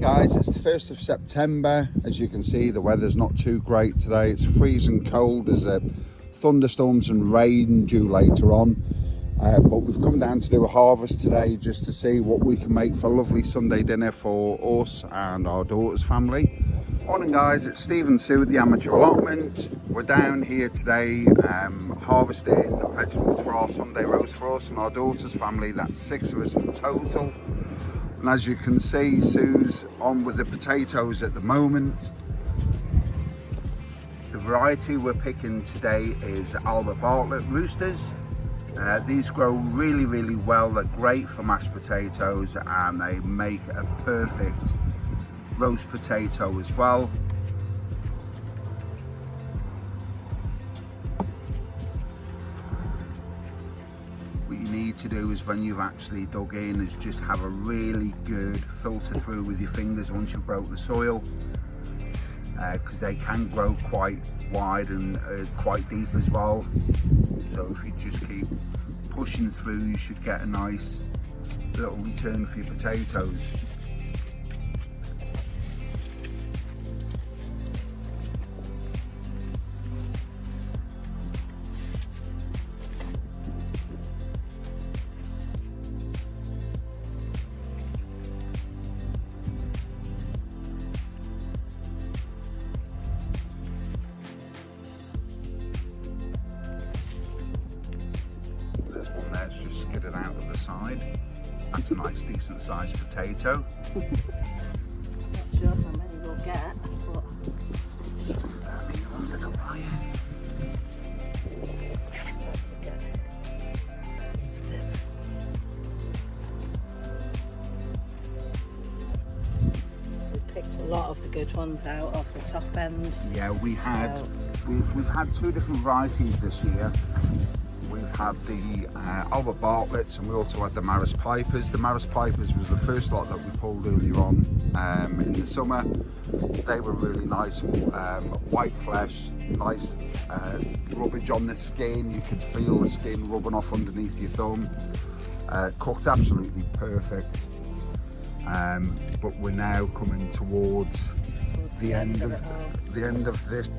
guys, it's the 1st of September. As you can see, the weather's not too great today. It's freezing cold. There's thunderstorms and rain due later on. But we've come down to do a harvest today just to see what we can make for a lovely Sunday dinner for us and our daughter's family. Morning guys, it's Steve and Sue at the Amateur Allotment. We're down here today harvesting vegetables for our Sunday roast for us and our daughter's family. That's 6 of us in total. And as you can see, Sue's on with the potatoes at the moment. The variety we're picking today is Albert Bartlett Roosters. These grow really well. They're great for mashed potatoes and they make a perfect roast potato as well. What you need to do is when you've actually dug in is just have a really good filter through with your fingers once you've broke the soil, because they can grow quite wide and quite deep as well. So if you just keep pushing through, you should get a nice little return for your potatoes. Let's just get it out of the side. That's a nice decent sized potato. Not sure how many we'll get, but Under the wire. start to get it's a bit. We picked a lot of the good ones out of the top end. Yeah, we've had 2 different varieties this year. We've had the Albert Bartletts and we also had the Maris Pipers. The Maris Pipers was the first lot that we pulled earlier on in the summer. They were really nice, white flesh, nice rubbage on the skin. You could feel the skin rubbing off underneath your thumb. Cooked absolutely perfect. But we're now coming towards the end of this